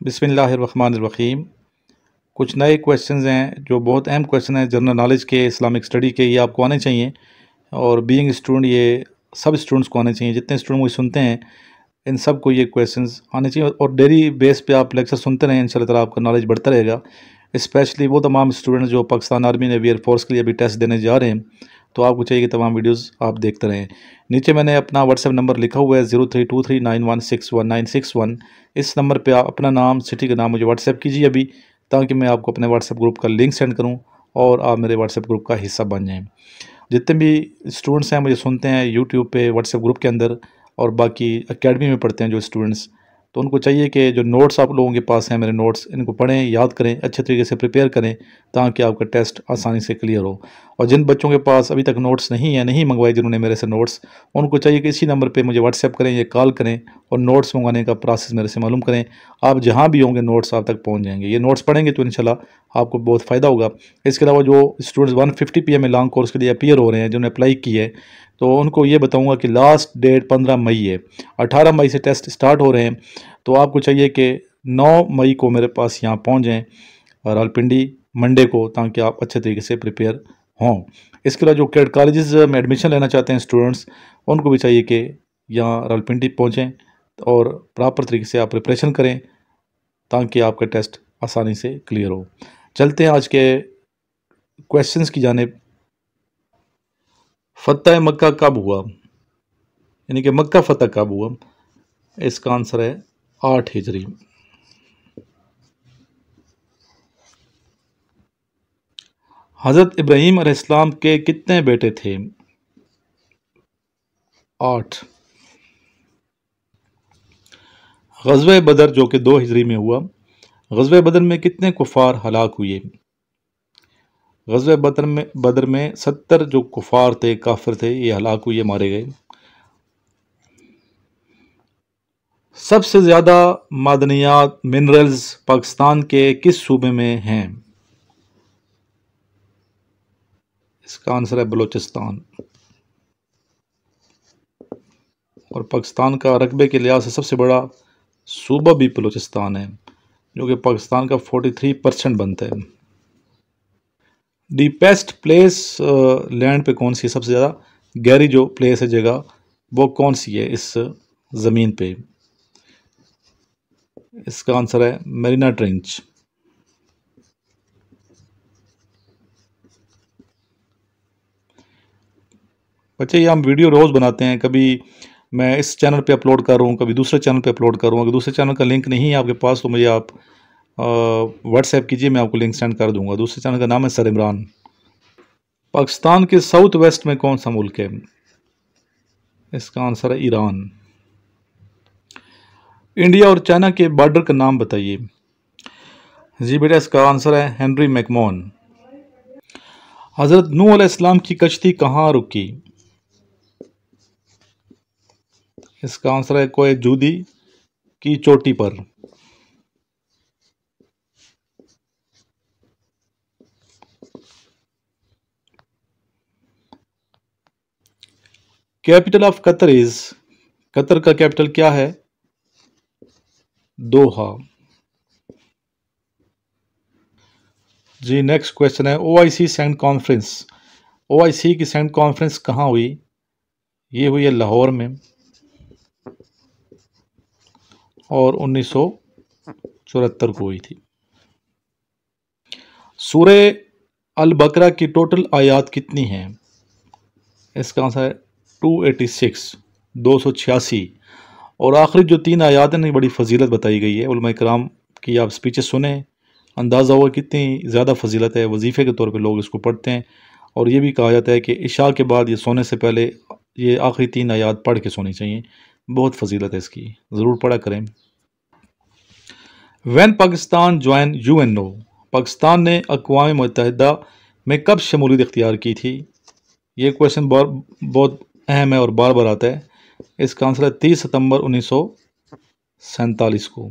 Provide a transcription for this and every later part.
बिस्मिल्लाहिर्रहमानिर्रहीम। कुछ नए क्वेश्चंस हैं जो बहुत अहम क्वेश्चन हैं जनरल नॉलेज के, इस्लामिक स्टडी के। ये आपको आने चाहिए और बीइंग स्टूडेंट ये सब स्टूडेंट्स को आने चाहिए। जितने स्टूडेंट मुझे सुनते हैं इन सब को ये क्वेश्चंस आने चाहिए और डेली बेस पे आप लेक्चर सुनते रहें, इंशाल्लाह ताला आपका नॉलेज बढ़ता रहेगा। स्पेशली वो तमाम स्टूडेंट जो पाकिस्तान आर्मी नेवी एयरफोर्स के लिए अभी टेस्ट देने जा रहे हैं, तो आपको चाहिए कि तमाम वीडियोस आप देखते रहें। नीचे मैंने अपना व्हाट्सएप नंबर लिखा हुआ है 0323916191। इस नंबर पे आप अपना नाम, सिटी का नाम मुझे व्हाट्सएप कीजिए अभी, ताकि मैं आपको अपने व्हाट्सएप ग्रुप का लिंक सेंड करूं और आप मेरे व्हाट्सएप ग्रुप का हिस्सा बन जाएं। जितने भी स्टूडेंट्स हैं मुझे सुनते हैं यूट्यूब पे, व्हाट्सएप ग्रुप के अंदर और बाकी एकेडमी में पढ़ते हैं जो स्टूडेंट्स, तो उनको चाहिए कि जो नोट्स आप लोगों के पास हैं, मेरे नोट्स, इनको पढ़ें, याद करें, अच्छे तरीके से प्रिपेयर करें ताकि आपका टेस्ट आसानी से क्लियर हो। और जिन बच्चों के पास अभी तक नोट्स नहीं है, नहीं मंगवाए जिन्होंने मेरे से नोट्स, उनको चाहिए कि इसी नंबर पे मुझे व्हाट्सएप करें या कॉल करें और नोट्स मंगवाने का प्रोसेस मेरे से मालूम करें। आप जहाँ भी होंगे नोट्स आप तक पहुँच जाएंगे। ये नोट्स पढ़ेंगे तो इंशाल्लाह आपको बहुत फ़ायदा होगा। इसके अलावा जो स्टूडेंट्स 150 PM में लॉन्ग कोर्स के लिए अपीयर हो रहे हैं, जिन्होंने अप्लाई की है, तो उनको ये बताऊंगा कि लास्ट डेट 15 मई है। 18 मई से टेस्ट स्टार्ट हो रहे हैं, तो आपको चाहिए कि 9 मई को मेरे पास यहाँ पहुँच जाएँ रावलपिंडी मंडे को, ताकि आप अच्छे तरीके से प्रिपेयर हों। इसके अलावा जो कैड कॉलेजेस में एडमिशन लेना चाहते हैं स्टूडेंट्स, उनको भी चाहिए कि यहाँ रावलपिंडी पहुँचें और प्रॉपर तरीके से आप प्रिपरेशन करें ताकि आपका टेस्ट आसानी से क्लियर हो। चलते हैं आज के क्वेश्चंस की जानिब। फ़तह मक्का कब हुआ, यानी कि मक्का फ़तह कब हुआ? इसका आंसर है 8 हिजरी। हज़रत इब्राहीम अलैहिस्सलाम के कितने बेटे थे? 8। ग़ज़वे बदर जो कि 2 हिजरी में हुआ, ग़ज़वे बदर में कितने कुफ़ार हलाक हुए? ग़ज़वे बदर में 70 जो कुफ़ार थे, काफिर थे, ये हलाक हुए, मारे गए। सबसे ज़्यादा मादनियात मिनरल्स पाकिस्तान के किस सूबे में हैं? इसका आंसर है बलूचिस्तान। और पाकिस्तान का रकबे के लिहाज से सबसे बड़ा सूबा भी बलूचिस्तान है, जो कि पाकिस्तान का 43% बनता है। डीपेस्ट प्लेस लैंड पे कौन सी है? सबसे ज़्यादा गहरी जो प्लेस है, जगह, वो कौन सी है इस ज़मीन पे? इसका आंसर है मरीना ट्रेंच। बच्चे, ये हम वीडियो रोज़ बनाते हैं, कभी मैं इस चैनल पे अपलोड कर रहा हूँ, कभी दूसरे चैनल पे अपलोड कर रहा हूँ। अगर दूसरे चैनल का लिंक नहीं है आपके पास तो मुझे आप व्हाट्सएप कीजिए, मैं आपको लिंक सेंड कर दूंगा। दूसरे चैनल का नाम है सर इमरान। पाकिस्तान के साउथ वेस्ट में कौन सा मुल्क है? इसका आंसर है ईरान। इंडिया और चाइना के बॉर्डर का नाम बताइए। जी बेटा, इसका आंसर है हेनरी मैकमोहन। हज़रत नूह अलैहिस्सलाम की कश्ती कहाँ रुकी? इसका आंसर है कोए जूदी की चोटी पर। Capital of Qatar is, Qatar का कैपिटल क्या है? दोहा। जी नेक्स्ट क्वेश्चन है, OIC सेकंड कॉन्फ्रेंस, OIC की सेकंड कॉन्फ्रेंस कहाँ हुई? ये हुई है लाहौर में और 1974 को हुई थी। सूरे अल बकरा की टोटल आयात कितनी हैं? इसका आंसर है 286, 286। और आखिरी जो 3 आयात हैं, बड़ी फजीलत बताई गई है। उलमा इकराम की आप स्पीचेस सुने, अंदाज़ा हुआ कितनी ज़्यादा फजीलत है। वजीफ़े के तौर पे लोग इसको पढ़ते हैं और ये भी कहा जाता है कि इशा के बाद, ये सोने से पहले, ये आखिरी 3 आयात पढ़ के सोनी चाहिए। बहुत फजीलत है इसकी, ज़रूर पढ़ा करें। When Pakistan join UNO, Pakistan ने अक़वाम मुत्तहिदा में कब शमूलियत इख्तियार की थी? ये क्वेश्चन बहुत अहम है और बार बार आता है। इसका आंसर है 30 सितंबर 1947 को।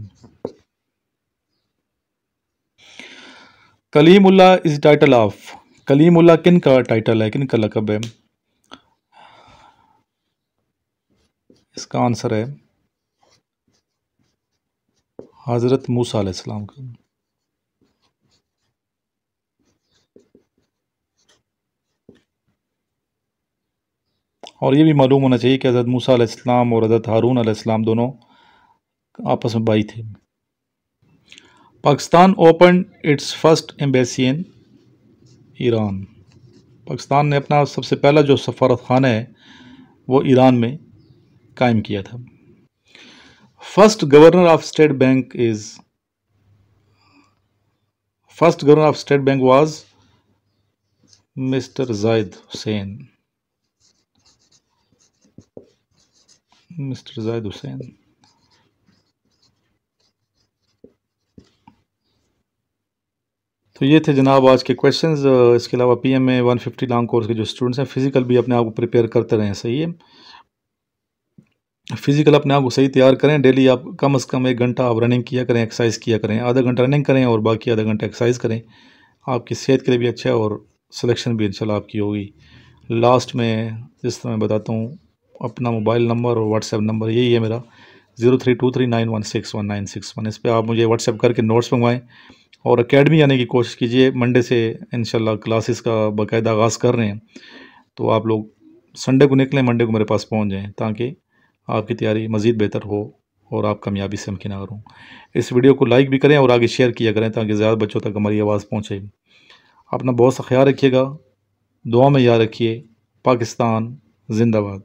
Kalimullah is title of, Kalimullah किन का टाइटल है, किन का लक़ब है? इसका आंसर है हज़रत मूसा अलैहिस्सलाम का। और ये भी मालूम होना चाहिए कि हज़रत मूसा अलैहिस्सलाम और हज़रत हारून अलैहिस्सलाम दोनों आपस में भाई थे। Pakistan open it's first embassy in Iran. Pakistan ने अपना सबसे पहला जो सफारत खाना है वो ईरान में कायम किया था। First governor of state bank was mister Zahid Hussain. तो ये थे जनाब आज के क्वेश्चंस। इसके अलावा PMA 150 लॉन्ग कोर्स के जो स्टूडेंट्स हैं फिजिकल भी अपने आप को प्रिपेयर करते रहें। सही है, फिजिकल अपने आप को सही तैयार करें। डेली आप कम से कम 1 घंटा आप रनिंग किया करें, एक्सरसाइज किया करें। आधा घंटा रनिंग करें और बाकी आधा घंटा एक्सरसाइज करें। आपकी सेहत के लिए भी अच्छा है और सिलेक्शन भी इंशाल्लाह आपकी होगी। लास्ट में जिस तरह मैं बताता हूँ, अपना मोबाइल नंबर और व्हाट्सएप नंबर यही है मेरा 0323916191। इस पर आप मुझे व्हाट्सएप करके नोट्स मंगवाएं और एकेडमी आने की कोशिश कीजिए। मंडे से इंशाल्लाह क्लासेस का बाकायदा आगाज़ कर रहे हैं, तो आप लोग संडे को निकलें, मंडे को मेरे पास पहुंच जाएं ताकि आपकी तैयारी मज़ीद बेहतर हो और आप कामयाबी से हमकिनार हों। इस वीडियो को लाइक भी करें और आगे शेयर किया करें ताकि ज़्यादा बच्चों तक हमारी आवाज़ पहुँचे। अपना बहुत सा ख्याल रखिएगा, दुआ में याद रखिए। पाकिस्तान जिंदाबाद।